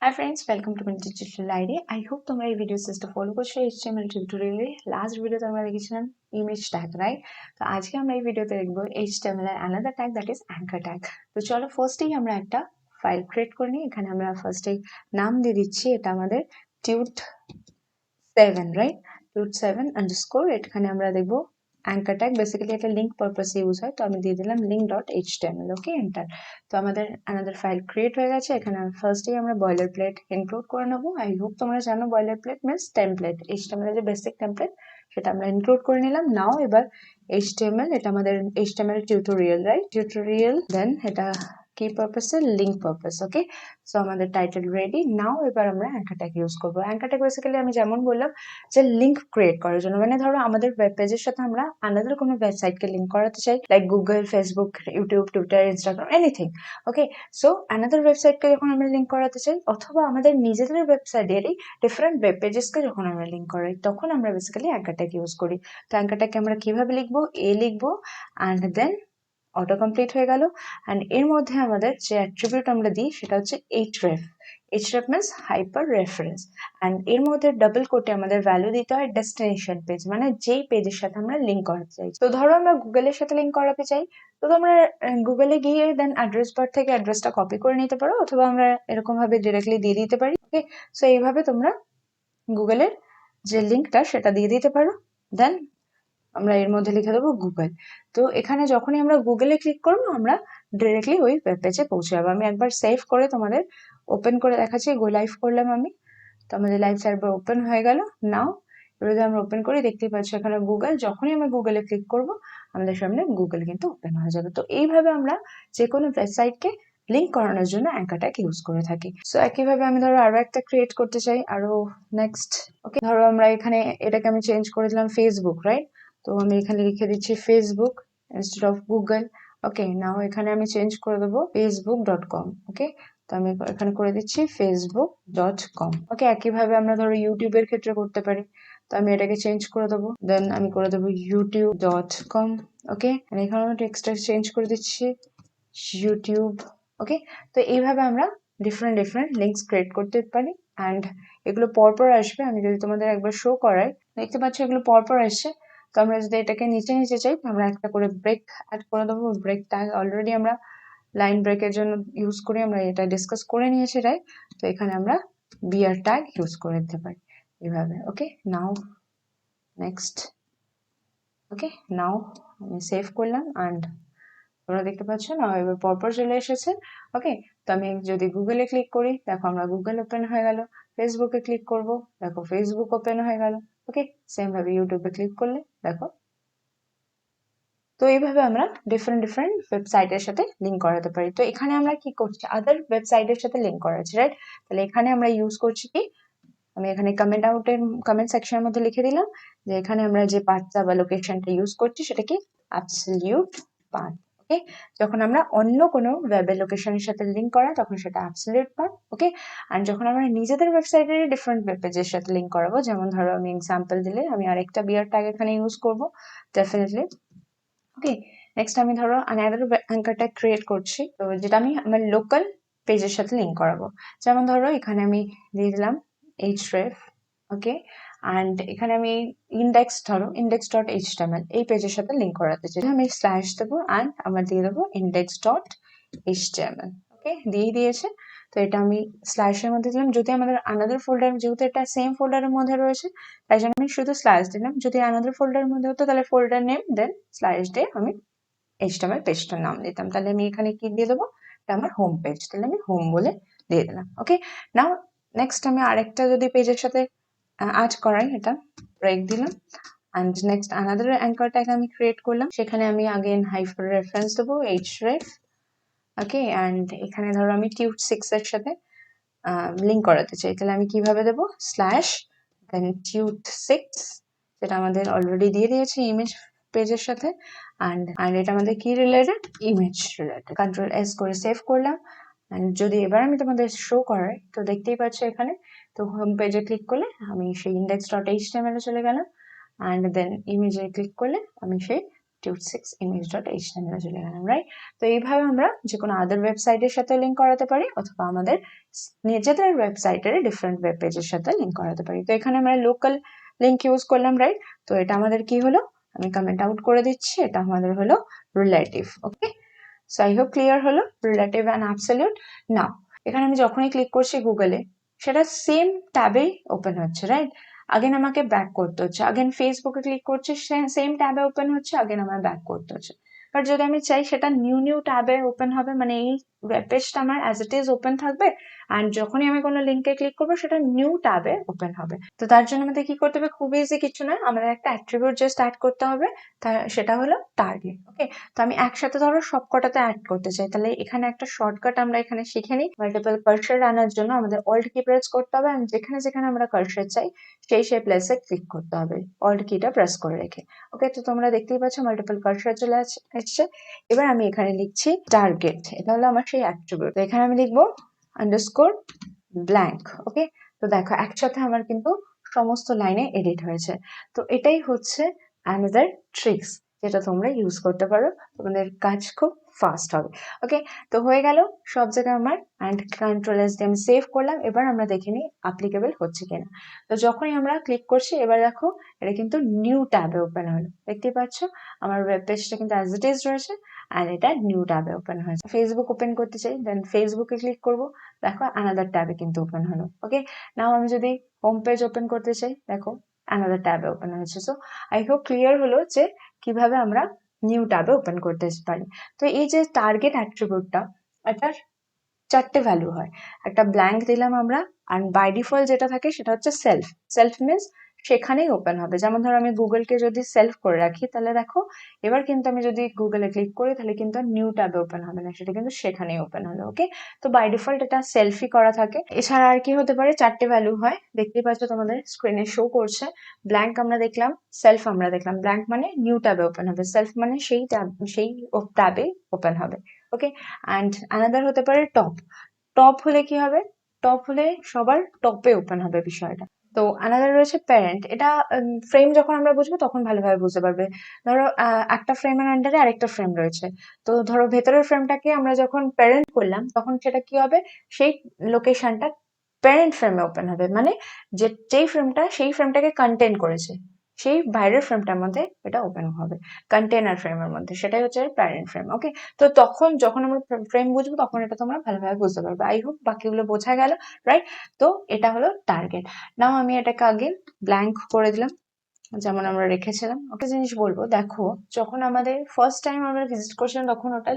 Hi friends, welcome to my digital ID. I hope তোমরা এই video সিরিজটা follow করছো HTML টিউটোরিয়ালে। লাস্ট ভিডিওতে আমরা দেখেছিলাম ইমেজ ট্যাগ, রাইট? তো আজকে আমরা এই ভিডিওতে দেখব HTML এর another tag that is anchor tag। তো চলো ফার্স্টেই আমরা একটা ফাইল ক্রিয়েট করে নিই। এখানে আমরা ফার্স্টেই নাম দিয়ে দিচ্ছি, এটা আমাদের tut7, রাইট? tut7 underscore. এখানে আমরা দেখব anchor tag, বেসিক্যালি এটা লিংক পারপাসে ইউজ হয়, তো আমি দিয়ে দিলাম link.html। ওকে, এন্টার। তো আমাদের another ফাইল ক্রিয়েট হয়ে গেছে। এখানে ফার্স্টেই আমরা বয়লার প্লেট ইনক্লুড করে নেবো। আই হোপ তোমরা জানো boiler plate means template, HTML এর যে বেসিক টেমপ্লেট সেটা আমরা ইনক্লুড করে নিলাম। নাও এবার HTML, এটা আমাদের HTML tutorial, right? Tutorial, then এটা কি পারপাসে? Link purpose. ওকে, সো আমাদের টাইটেল রেডি। নাও এবার আমরা অ্যাঙ্কার ট্যাগ ইউজ করবো। অ্যাঙ্কার ট্যাগ বেসিক্যালি আমি যেমন বললাম যে লিংক ক্রিয়েট করার জন্য, মানে ধরো আমাদের ওয়েব পেজের সাথে আমরা আলাদা কোনো ওয়েবসাইটকে লিংক করাতে চাই, like Google, Facebook, YouTube, Twitter, Instagram, anything. Okay, so another ওয়েবসাইটকে যখন আমরা লিংক করাতে চাই, অথবা আমাদের নিজেদের ওয়েবসাইটেরই ডিফারেন্ট ওয়েব পেজেসকে যখন আমরা লিংক করাই, তখন আমরা বেসিক্যালি অ্যাঙ্কার ট্যাগ ইউজ করি। তো অ্যাঙ্কার ট্যাগকে আমরা কিভাবে লিখবো? লিখবো অ্যান্ড দেন অটো কমপ্লিট হয়ে গেল। অ্যান্ড এর মধ্যে আমাদের যে অ্যাট্রিবিউট আমরা দিই সেটা হচ্ছে href। href means hyper reference. And এর মধ্যে ডাবল কোটে আমাদের ভ্যালু দিতে হয় ডেস্টিনেশন পেজ, মানে যেই পেজের সাথে আমরা লিঙ্ক করাতে চাই। তো ধরো আমরা গুগলের সাথে লিঙ্ক করাতে চাই, তো তোমরা গুগলে গিয়ে দেন অ্যাড্রেস বার থেকে অ্যাড্রেসটা কপি করে নিতে পারো, অথবা আমরা এরকম ভাবে ডিরেক্টলি দিয়ে দিতে পারি। ওকে, সো এইভাবে তোমরা গুগলের যে লিঙ্কটা সেটা দিয়ে দিতে পারো। দেন আমরা এর মধ্যে লিখে দেবো গুগল। তো এখানে যখনই আমরা গুগলে ক্লিক করবো, আমরা ডিরেক্টলি ওই ওয়েব পেজে পৌঁছে যাবো। আমি একবার সেভ করে তোমাদের ওপেন করে দেখাচ্ছি। গো লাইভ করলাম আমি, তো আমাদের লাইভ সার্ভার ওপেন হয়ে গেল। নাও এবার যদি আমরা ওপেন করি, দেখতেই পাচ্ছি এখানে গুগল। যখনই আমরা গুগলে ক্লিক করবো, আমাদের সামনে গুগল কিন্তু ওপেন হয়ে যাবে। তো এইভাবে আমরা যে কোনো ওয়েবসাইটকে লিঙ্ক করানোর জন্য অ্যাঙ্কার ট্যাগ ইউজ করে থাকি। সো একইভাবে আমি ধরো আরো একটা ক্রিয়েট করতে চাই, আরো নেক্সট। ওকে, ধরো আমরা এখানে এটাকে আমি চেঞ্জ করে দিলাম ফেসবুক, রাইট? তো আমি এখানে লিখে দিচ্ছি ফেসবুক ইনস্টেড অফ গুগল। ওকে, নাও এখানে আমি চেঞ্জ করে দেবো facebook.com। ওকে, তো আমি এখানে করে দিচ্ছি facebook.com। ওকে, একইভাবে আমরা ধরো ইউটিউবের ক্ষেত্রে করতে পারি। তো আমি এটাকে চেঞ্জ করে দেবো, দেন আমি করে দেবো youtube.com। ওকে, এখানে আমি টেক্সটটা চেঞ্জ করে দিচ্ছি ইউটিউব। ওকে, তো এইভাবে আমরা ডিফারেন্ট লিঙ্কস ক্রিয়েট করতে পারি। অ্যান্ড এগুলো পরপর আসবে। আমি যদি তোমাদের একবার শো করাই, দেখতে পাচ্ছ এগুলো পরপর আসছে। তো আমরা যদি এটাকে নিচে নিচে চাই, আমরা একটা করে ব্রেক অ্যাড করে দেবো। ব্রেক ট্যাগ অলরেডি আমরা লাইন ব্রেকের জন্য ইউজ করি, আমরা এটা ডিসকাস করে নিয়েছি, রাইট? তো এখানে আমরা বিআর ট্যাগ ইউজ করে দিতে পারি এইভাবে। ওকে, নাও নেক্সট। ওকে, নাও আমি সেভ করলাম অ্যান্ড তোমরা দেখতে পাচ্ছ না এবার পরপর চলে এসেছে। ওকে, তো আমি যদি গুগলে ক্লিক করি, দেখো আমরা গুগল ওপেন হয়ে গেল। ফেসবুকে ক্লিক করব, দেখো ফেসবুক ওপেন হয়ে গেল। ওকে, সেম ভাবে ইউটিউবে ক্লিক করলে দেখো। তো এইভাবে আমরা ডিফারেন্ট ওয়েবসাইটের সাথে লিঙ্ক করাতে পারি। তো এখানে আমরা কি করছি? আদার ওয়েবসাইটের সাথে লিঙ্ক করাচ্ছি, রাইট? তাহলে এখানে আমরা ইউজ করছি কি, আমি এখানে কমেন্ট সেকশনের মধ্যে লিখে দিলাম যে এখানে আমরা যে পাথটা বা লোকেশনটা ইউজ করছি সেটা কি অ্যাবসলিউট পাথ। ওকে, যখন আমরা অন্য কোনো ওয়েব লোকেশনের সাথে লিঙ্ক করা, তখন সেটা অ্যাবসলিউট পাথ। ওকে, আর যখন আমরা নিজেদের ওয়েবসাইটের ডিফারেন্ট ওয়েব পেজের সাথে লিঙ্ক করাবো, যেমন ধরো আমি এক্সাম্পল দিলে আমি আরেকটা বিয়ার ট্যাগ এখানে ইউজ করব ডেফিনেটলি। ওকে, নেক্সট আমি ধরো আনাদার অ্যাঙ্কার ট্যাগ ক্রিয়েট করছি, তো যেটা আমি আমার লোকাল পেজের সাথে লিঙ্ক করাবো। যেমন ধরো এখানে আমি দিয়ে দিলাম href। ওকে, অ্যান্ড এখানে আমি ধরো index.html এই পেজের সাথে লিঙ্ক করাতে চাই, আমি স্ল্যাশ দেবো অ্যান্ড আমার দিয়ে দেবো index.html। ওকে, দিয়ে দিয়েছে। তো এটা আমি স্ল্যাশের মধ্যে দিলাম, যদি আমাদের আনাদার ফোল্ডার, যেহেতু এটা সেম ফোল্ডারের মধ্যে রয়েছে তাই জন্য আমি শুধু স্ল্যাশ দিলাম। যদি আনাদার ফোল্ডারের মধ্যে হতো তাহলে ফোল্ডার নেম দেন স্ল্যাশ দিয়ে আমি html পেজটার নাম দিতাম। তাহলে আমি এখানে কি দিয়ে দেবো, এটা আমার হোম পেজ, তাহলে আমি হোম বলে দিয়ে দিলাম। ওকে, নাও নেক্সট আমি আরেকটা যদি পেজের সাথে অ্যাড করাই, এটা ব্রেক দিলাম and next another anchor tag আমি ক্রিয়েট করলাম, সেখানে আমি আগেন হাইপার রেফারেন্স দেবো href। ওকে, অ্যান্ড এখানে ধরো আমি tut6 এর সাথে লিঙ্ক করাতে চাই, তাহলে আমি কিভাবে দেবো, স্ল্যাশ দেন tut6, যেটা আমাদের অলরেডি দিয়ে দিয়েছে ইমেজ পেজের সাথে। অ্যান্ড এটা আমাদের কি related, image related. Control S করে সেভ করলাম। অ্যান্ড যদি এবার আমি তোমাদের শো করাই, তো দেখতেই পাচ্ছ এখানে, তো হোম পেজে ক্লিক করলে আমি সেই index.html এ চলে গেলাম, অ্যান্ড দেন ইমেজে ক্লিক করলে আমি সেই tude6image.html চলে গেলাম, রাইট? তো এইভাবে আমরা যে কোনো আদার ওয়েবসাইটের সাথে লিঙ্ক করাতে পারি, অথবা আমাদের নিজেদের ওয়েবসাইটের ডিফারেন্ট ওয়েব পেজের সাথে লিঙ্ক করাতে পারি। তো এখানে আমরা লোকাল লিঙ্ক ইউজ করলাম, রাইট? তো এটা আমাদের কি হলো, আমি কমেন্ট আউট করে দিচ্ছি, এটা আমাদের হলো relative. Okay, so I hope clear হলো রিলেটিভ অ্যান্ড অ্যাবসলিউট। নাও এখানে আমি যখনই ক্লিক করছি গুগলে, সেটা সেম ট্যাবেই ওপেন হচ্ছে, রাইট? আগেন আমাকে ব্যাক করতে হচ্ছে, আগেন ফেসবুকে ক্লিক করছি, সেম ট্যাবে ওপেন হচ্ছে, আগেন আমার ব্যাক করতে হচ্ছে। বাট যদি আমি চাই সেটা নিউ ট্যাবে ওপেন হবে, মানে এই ওয়েব পেজটা আমার অ্যাজ ইট ইজ ওপেন থাকবে, অ্যান্ড যখনই আমি কোনো লিঙ্কে ক্লিক করবো সেটা নিউ ট্যাবে ওপেন হবে। তো তার জন্য আমাদের কি করতে হবে, খুব ইজি কিছু নয়, আমাদের একটা অ্যাট্রিবিউট জাস্ট অ্যাড করতে হবে, সেটা হলো টার্গেট। ওকে, তো আমি একসাথে ধরো সবকটাতে অ্যাড করতে চাই, তাহলে এখানে একটা শর্টকাট আমরা এখানে শিখে নিই। মাল্টিপল কার্সর আনার জন্য আমাদের অল্ট কি প্রেস করতে হবে, and যেখানে যেখানে আমরা কার্সর চাই সেই প্লেসে ক্লিক করতে হবে অল্ট কিটা প্রেস করে রেখে। ওকে, তো তোমরা দেখতেই পাচ্ছ মাল্টিপল কার্সর চলে আসছে। এবার আমি এখানে লিখছি টার্গেট, এটা হলো আমার সেই অ্যাট্রিবিউট। তো এখানে আমি লিখবো আন্ডারস্কোর ব্ল্যাঙ্ক। ওকে, তো দেখো একসাথে আমার কিন্তু সমস্ত লাইনে এডিট হয়েছে। তো এটাই হচ্ছে অ্যানাদার ট্রিক্স যেটা তোমরা ইউজ করতে পারো, তোমাদের কাজ খুব ফাস্ট হবে। ওকে, তো হয়ে গেল সব জায়গায় আমার, অ্যান্ড কন্ট্রোল এস দিয়ে আমি সেভ করলাম। এবার আমরা দেখে নিই অ্যাপ্লিকেবল হচ্ছে কিনা। তো যখনই আমরা ক্লিক করছি, এবার দেখো এটা কিন্তু নিউ ট্যাবে ওপেন হলো, দেখতেই পাচ্ছ আমার ওয়েব পেজটা কিন্তু অ্যাজ ইট ইজ রয়েছে, অ্যান্ড এটা নিউ ট্যাবে ওপেন হয়েছে। ফেসবুক ওপেন করতে চাই, দেন ফেসবুকে ক্লিক করবো, দেখো অ্যানাদার ট্যাবে কিন্তু ওপেন হলো। ওকে, নাও আমি যদি হোম পেজ ওপেন করতে চাই, দেখো অ্যানাদার ট্যাবে ওপেন হয়েছে। সো আই হোপ ক্লিয়ার হলো যে কিভাবে আমরা নিউ ট্যাবে ওপেন করতে পারি। তো এই যে টার্গেট অ্যাট্রিবিউটটা, এটার 4টে ভ্যালু হয়। একটা ব্ল্যাঙ্ক দিলাম আমরা, আর বাই ডিফল্ট যেটা থাকে সেটা হচ্ছে সেলফ। সেলফ মিনস সেখানেই ওপেন হবে। যেমন ধরো আমি গুগলকে যদি সেলফ করে রাখি, তাহলে দেখো এবার কিন্তু আমি যদি গুগলে ক্লিক করি, তাহলে কিন্তু নিউ ট্যাবে ওপেন হবে না, সেটা কিন্তু সেখানেই ওপেন হলো। ওকে, তো বাই ডিফল্ট এটা সেলফই করা থাকে। এছাড়া আর কি হতে পারে, 4টে ভ্যালু হয়, দেখতেই পাচ্ছ তোমাদের স্ক্রিনে শো করছে। ব্ল্যাঙ্ক আমরা দেখলাম, সেলফ আমরা দেখলাম। ব্ল্যাঙ্ক মানে নিউ ট্যাবে ওপেন হবে, সেলফ মানে সেই ট্যাবে ওপেন হবে। ওকে, অ্যান্ড আনাদার হতে পারে টপ। টপ হলে কি হবে, টপ হলে সবার টপে ওপেন হবে বিষয়টা। তো আনাদার রয়েছে প্যারেন্ট, এটা ফ্রেম যখন আমরা বুঝবো তখন ভালোভাবে বুঝতে পারবে। ধরো একটা ফ্রেমের আন্ডারে আরেকটা ফ্রেম রয়েছে, তো ধরো ভেতরের ফ্রেমটাকে আমরা যখন প্যারেন্ট করলাম, তখন সেটা কি হবে, সেই লোকেশনটা প্যারেন্ট ফ্রেমে ওপেন হবে, মানে যেই ফ্রেমটা সেই ফ্রেমটাকে কন্টেন করেছে, সেই বাইরের ফ্রেমটার মধ্যে এটা ওপেন হবে, কন্টেনার ফ্রেমের মধ্যে, সেটাই হচ্ছে প্যারেন্ট ফ্রেম। ওকে, তো তখন যখন আমরা ফ্রেম বুঝবো তখন এটা তোমরা ভালোভাবে বুঝতে পারবে। আই হোপ বাকিগুলো বোঝা গেল, রাইট? তো এটা হলো টার্গেট। নাও আমি এটাকে আগে ব্ল্যাঙ্ক করে দিলাম, যেমন আমরা রেখেছিলাম। ওকে, জিনিস বলবো, দেখো যখন আমাদের ফার্স্ট টাইম আমরা ভিজিট করছিলাম, তখন ওটা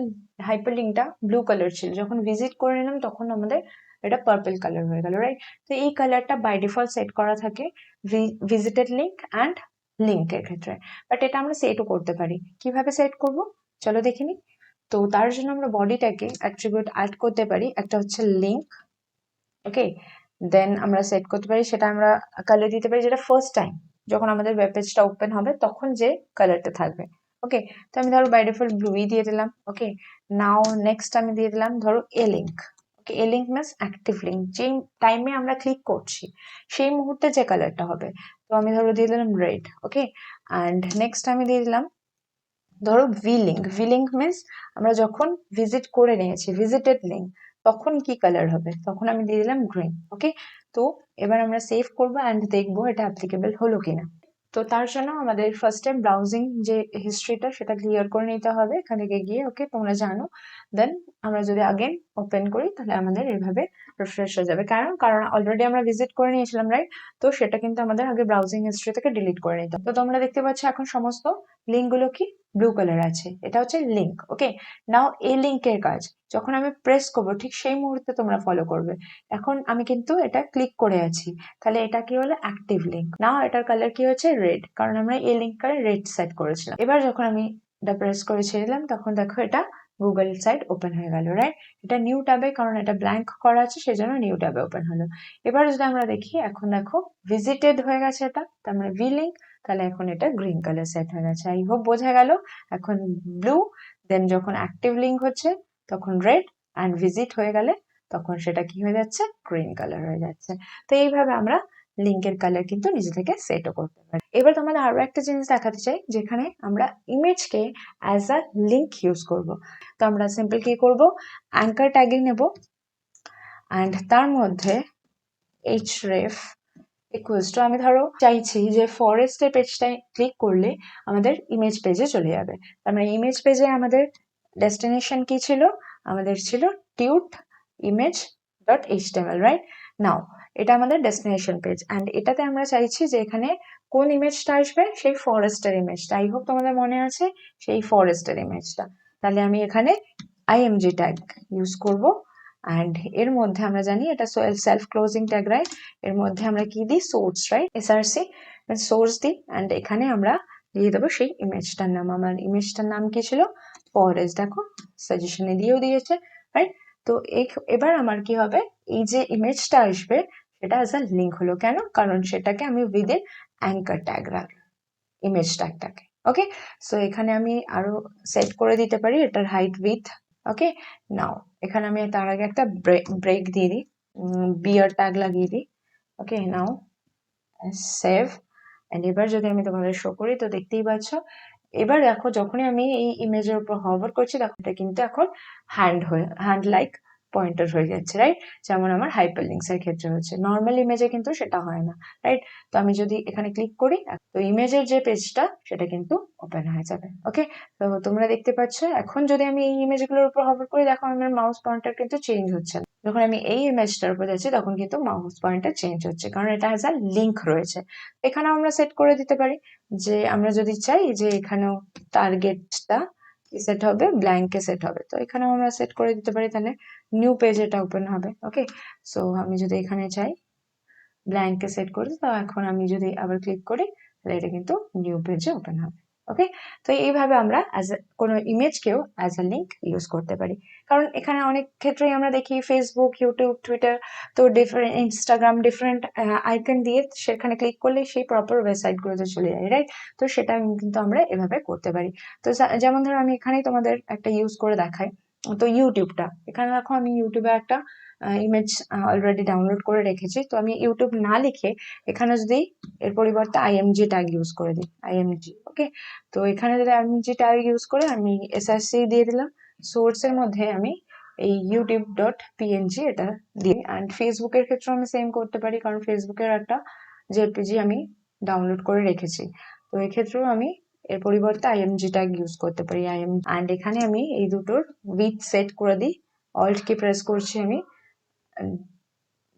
হাইপার লিঙ্কটা ব্লু কালার ছিল, যখন ভিজিট করে নিলাম তখন আমাদের এটা পার্পল কালার হয়ে গেল, রাইট? তো এই কালারটা বাই ডিফল্ট সেট করা থাকে ভিজিটেড লিঙ্ক অ্যান্ড লিঙ্কের ক্ষেত্রে, বাট এটা আমরা সেটও করতে পারি। কিভাবে সেট করব চলো দেখে নিই। তো তার জন্য আমরা বডিটাকে অ্যাট্রিবিউট অ্যাড করতে পারি, একটা হচ্ছে লিঙ্ক। ওকে, দেন আমরা সেট করতে পারি, সেটা আমরা কালার দিতে পারি যেটা ফার্স্ট টাইম যখন আমাদের ওয়েব পেজটা ওপেন হবে তখন যে কালারটা থাকবে। ওকে, তো আমি ধরো বাই ডিফল্ট ব্লুই দিয়ে দিলাম। ওকে, নাও নেক্সট আমি দিয়ে দিলাম ধরো এ লিঙ্ক। ওকে, এ লিঙ্ক মিনস অ্যাক্টিভ লিঙ্ক, যে টাইমে আমরা ক্লিক করছি সেই মুহূর্তে যে কালারটা হবে। তো আমি ধরো দিয়ে দিলাম রেড। ওকে, অ্যান্ড নেক্সট আমি দিয়ে দিলাম ধরো V link. V link means আমরা যখন ভিজিট করে নিয়েছি, ভিজিটেড লিঙ্ক, তখন কি কালার হবে, তখন আমি দিয়ে দিলাম গ্রিন। ওকে, তো এবার আমরা সেভ করবো অ্যান্ড দেখবো এটা অ্যাপ্লিকেবল হলো কিনা। তো তার জন্য আমাদের ফার্স্ট টাইম ব্রাউজিং যে হিস্ট্রিটা সেটা ক্লিয়ার করে নিতে হবে এখান থেকে গিয়ে। ওকে, তোমরা জানো। দেন আমরা যদি আগেন ওপেন করি, তাহলে আমাদের এইভাবে রিফ্রেশ হয়ে যাবে, কারণ অলরেডি আমরা ভিজিট করে নিয়েছিলাম, রাইট? তো সেটা কিন্তু আমাদের আগে ব্রাউজিং হিস্ট্রি থেকে ডিলিট করে নিতে হবে। তো তোমরা দেখতে পাচ্ছ এখন সমস্ত লিঙ্ক গুলো কি ব্লু কালার আছে, এটা হচ্ছে লিঙ্ক। ওকে, নাও এই লিঙ্কের কাজ যখন আমি প্রেস করবো ঠিক সেই মুহূর্তে তোমরা ফলো করবে। এখন আমি কিন্তু এটা ক্লিক করে আছি, তাহলে এটা কি হলো, অ্যাক্টিভ লিঙ্ক। নাও এটার কালার কি হচ্ছে, রেড, কারণ আমরা এই লিঙ্কটারে রেড সেট করেছিলাম। এবার যখন আমি এটা প্রেস করে ছেড়ে দিলাম, তখন দেখো এটা গুগল সাইট ওপেন হয়ে গেল, রাইট? এটা নিউ ট্যাবে, কারণ এটা ব্ল্যাঙ্ক করা আছে সেজন্য নিউ ট্যাবে ওপেন হলো। এবার যদি আমরা দেখি, এখন দেখো ভিজিটেড হয়ে গেছে এটা, তার মানে ভি লিঙ্ক, তাহলে এখন এটা গ্রিন কালার সেট হয়ে গেছে। আই হোপ বোঝা গেল। এখন ব্লু, দেন যখন অ্যাক্টিভ লিঙ্ক হচ্ছে তখন রেড, অ্যান্ড ভিজিট হয়ে গেলে তখন সেটা কি হয়ে যাচ্ছে, গ্রিন কালার হয়ে যাচ্ছে। তো এইভাবে আমরা লিঙ্কের কালার কিন্তু নিজে থেকে সেটও করতে পারি। এবার তোমাদের আরো একটা জিনিস দেখাতে চাই, যেখানে আমরা ইমেজকে অ্যাজ আ লিঙ্ক ইউজ করব। তো আমরা সিম্পল কি করব, অ্যাঙ্কার ট্যাগিং নেব অ্যান্ড তার মধ্যে href ইকুয়ালস টু, আমি ধরো চাইছি যে ফরেস্টের পেজটায় ক্লিক করলে আমাদের ইমেজ পেজে চলে যাবে। তার মানে ইমেজ পেজে আমাদের ডেস্টিনেশন কি ছিল, আমাদের ছিল টিউট ইমেজ ডট এইচটিএমএল, রাইট? নাও এটা আমাদের ডেস্টিনেশন পেজ অ্যান্ড এটাতে আমরা চাইছি যে এখানে কোন ইমেজটা আসবে, সেই ফরেস্টের ইমেজটা। আই হোপ তোমাদের মনে আছে সেই ফরেস্টের ইমেজটা। তাহলে আমি এখানে img ট্যাগ ইউজ করব অ্যান্ড এর মধ্যে আমরা জানি এটা সেলফ ক্লোজিং ট্যাগ, রাইট? এর মধ্যে আমরা কি দিই, সোর্স, রাইট? src সোর্স দিই অ্যান্ড এখানে আমরা দিয়ে দেবো সেই ইমেজটার নাম। আমার ইমেজটার নাম কি ছিল, ফরেস্ট। দেখো সাজেশনে দিয়েও দিয়েছে, রাইট? তো এবার আমার কি হবে, এই যে ইমেজটা আসবে সেটা অ্যাজ আ লিঙ্ক হলো। কেন? কারণ সেটাকে আমি উইদিন অ্যাঙ্কার ট্যাগ রাখলাম ইমেজ ট্যাগটাকে। ওকে, সো এখানে আমি আরো সেট করে দিতে পারি এটার হাইট উইথ। ওকে, নাও এখানে আমি তার আগে একটা ব্রেক দিয়ে দিই, বিয়ার ট্যাগ লাগিয়ে দিই। ওকে, নাও সেভ এন্ড এবার যদি আমি তোমাদের শো করি তো দেখতেই পাচ্ছ, এবার দেখো যখনই আমি এই ইমেজের উপর হভার করছি তখন এটা কিন্তু এখন হ্যান্ড লাইক পয়েন্টার হয়ে যাচ্ছে, রাইট? যেমন আমার হাইপার লিঙ্কস এর ক্ষেত্রে হচ্ছে, নর্মাল ইমেজে কিন্তু সেটা হয় না, রাইট? তো আমি যদি এখানে ক্লিক করি তো ইমেজের যে পেজটা সেটা কিন্তু ওপেন হয়ে যাবে। ওকে, তো তোমরা দেখতে পাচ্ছ এখন যদি আমি এই ইমেজগুলোর উপর হভার করি দেখো আমার মাউস পয়েন্টার কিন্তু চেঞ্জ হচ্ছে না। যখন আমি এই ইমেজটার উপর যাচ্ছি তখন কিন্তু মাউস পয়েন্টার চেঞ্জ হচ্ছে, কারণ এটা হ্যাজ আ লিঙ্ক রয়েছে। এখানে আমরা সেট করে দিতে পারি যে আমরা যদি চাই যে এখানেও টার্গেটটা কি সেট হবে, ব্ল্যাঙ্কে সেট হবে, তো এখানেও আমরা সেট করে দিতে পারি, তাহলে নিউ পেজ এটা ওপেন হবে। ওকে, সো আমি যদি এখানে চাই ব্ল্যাঙ্কে সেট করি তো এখন আমি যদি আবার ক্লিক করি তাহলে এটা কিন্তু নিউ পেজে ওপেন হবে। ওকে, তো এইভাবে আমরা কোনো ইমেজকেও অ্যাজ আ লিঙ্ক ইউজ করতে পারি। কারণ এখানে অনেক ক্ষেত্রেই আমরা দেখি ফেসবুক, ইউটিউব, টুইটার, তো ডিফারেন্ট ইনস্টাগ্রাম ডিফারেন্ট আইকন দিয়ে সেখানে ক্লিক করলে সেই প্রপার ওয়েবসাইটগুলোতে চলে যায়, রাইট? তো সেটা কিন্তু আমরা এভাবে করতে পারি। তো যেমন ধরো আমি এখানেই তোমাদের একটা ইউজ করে দেখাই। তো ইউটিউবটা, এখানে দেখো আমি ইউটিউবে একটা ইমেজ অলরেডি ডাউনলোড করে রেখেছি। তো আমি ইউটিউব না লিখে এখানে যদি এর পরিবর্তে আইএমজি ট্যাগ ইউজ করে দিই, আইএমজি। ওকে, তো এখানে যদি আইএমজি ট্যাগ ইউজ করে আমি এসআরসি দিয়ে দিলাম, সোর্সের মধ্যে আমি এই ইউটিউব ডট পিএনজি এটা দিই। অ্যান্ড ফেসবুকের ক্ষেত্রে আমি সেম করতে পারি, কারণ ফেসবুকের একটা জেপিজি আমি ডাউনলোড করে রেখেছি। তো এক্ষেত্রেও আমি এর পরিবর্তে আইএমজি ট্যাগ ইউজ করতে পারি, অ্যান্ড এখানে আমি এই দুটোর উইথ সেট করে দিই। অল্ট কি প্রেস করছি আমি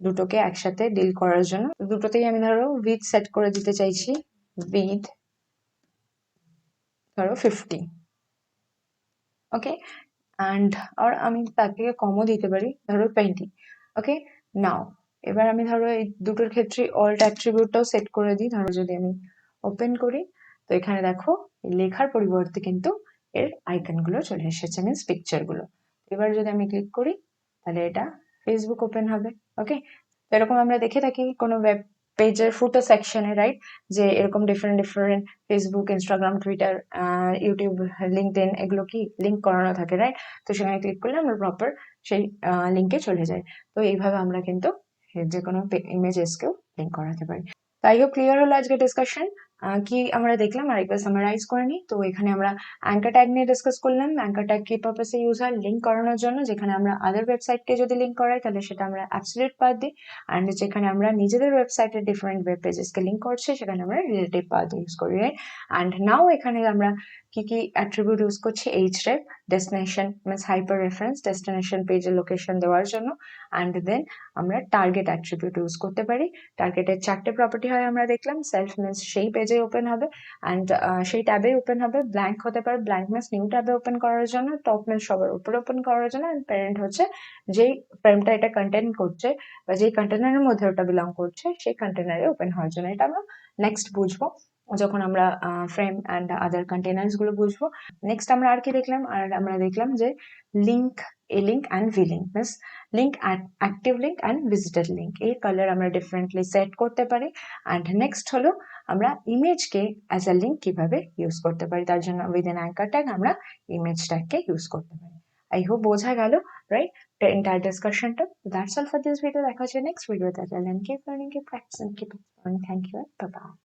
দুটোকে একসাথে ডিল করার জন্য। দুটোতেই আমি ধরো উইথ সেট করে দিতে চাইছি, উইথ ধরো 50। ওকে, অ্যান্ড আর আমি তার থেকে কমও দিতে পারি, ধরো 20। ওকে, নাও এবার আমি ধরো এই দুটোর ক্ষেত্রে অল্ট অ্যাট্রিবিউটটাও সেট করে দিই। ধরো যদি আমি ওপেন করি তো এখানে দেখো লেখার পরিবর্তে কিন্তু এর আইকন গুলো চলে এসেছে, মিনস পিকচার গুলো। এবার যদি আমি ক্লিক করি তাহলে এটা ফেসবুক ওপেন হবে। ওকে, এরকম আমরা দেখে থাকি কোনো ওয়েব পেজের ফুটার সেকশনে, রাইট? যে এরকম different different Facebook, Instagram, Twitter, YouTube, LinkedIn এগুলো কি লিঙ্ক করানো থাকে, রাইট? তো সেখানে ক্লিক করলে আমরা প্রপার সেই লিঙ্কে চলে যাই। তো এইভাবে আমরা কিন্তু যে কোনো ইমেজেসকেও লিঙ্ক করাতে পারি। তো আই হোপ ক্লিয়ার হলো আজকে ডিসকাশন। কি আমরা দেখলাম আরেকবার সামারাইজ করে নিই। তো এখানে আমরা অ্যাঙ্কার ট্যাগ নিয়ে ডিসকাস করলাম। অ্যাঙ্কার ট্যাগ কি পারপাসে ইউজ হয়, লিঙ্ক করানোর জন্য। যেখানে আমরা আদার ওয়েবসাইটকে যদি লিঙ্ক করাই তাহলে সেটা আমরা অ্যাবসলিউট পাথ দিই, অ্যান্ড যেখানে আমরা নিজেদের ওয়েবসাইটের ডিফারেন্ট ওয়েব পেজেসকে লিঙ্ক করছি সেখানে আমরা রিলেটিভ পাথ ইউজ করি, রাইট? অ্যান্ড নাও এখানে আমরা কি কি অ্যাট্রিবিউট ইউজ করছি, href destination means hyper reference, destination পেজের লোকেশন দেওয়ার জন্য। অ্যান্ড দেন আমরা টার্গেট অ্যাট্রিবিউট ইউজ করতে পারি। টার্গেটের 4টে প্রপার্টি হয় আমরা দেখলাম, সেলফ মিনস সেই পেজে ওপেন হবে, অ্যান্ড সেই ট্যাবে ওপেন হবে, ব্ল্যাঙ্ক হতে পারে, ব্ল্যাঙ্ক মিনস নিউ ট্যাবে ওপেন করার জন্য, টপ মিনস সবার উপরে ওপেন করার জন্য, অ্যান্ড প্যারেন্ট হচ্ছে যেই ফ্রেমটা এটা কন্টেন্ট করছে বা যেই কন্টেনারের মধ্যে ওটা বিলং করছে সেই কন্টেনারে ওপেন হওয়ার জন্য। এটা আমরা নেক্সট বুঝবো যখন আমরা ফ্রেম অ্যান্ড আদার কন্টেনার্স গুলো বুঝবো। নেক্সট আমরা আর কি দেখলাম, আর আমরা দেখলাম যে link, A link and V link means link, active link and visited link, এই কালার আমরা ডিফারেন্টলি সেট করতে পারি। অ্যান্ড নেক্সট হলো আমরা ইমেজকে অ্যাজ আ লিঙ্ক কিভাবে ইউজ করতে পারি, তার জন্য উইদিন অ্যাঙ্কার ট্যাগ আমরা ইমেজ ট্যাগকে ইউজ করতে পারি। আই হোপ বোঝা গেল, right? entire discussion. That's all for this video. দেখা হচ্ছে next video. Till then, keep learning, keep practicing, keep exploring. Thank you. Bye bye.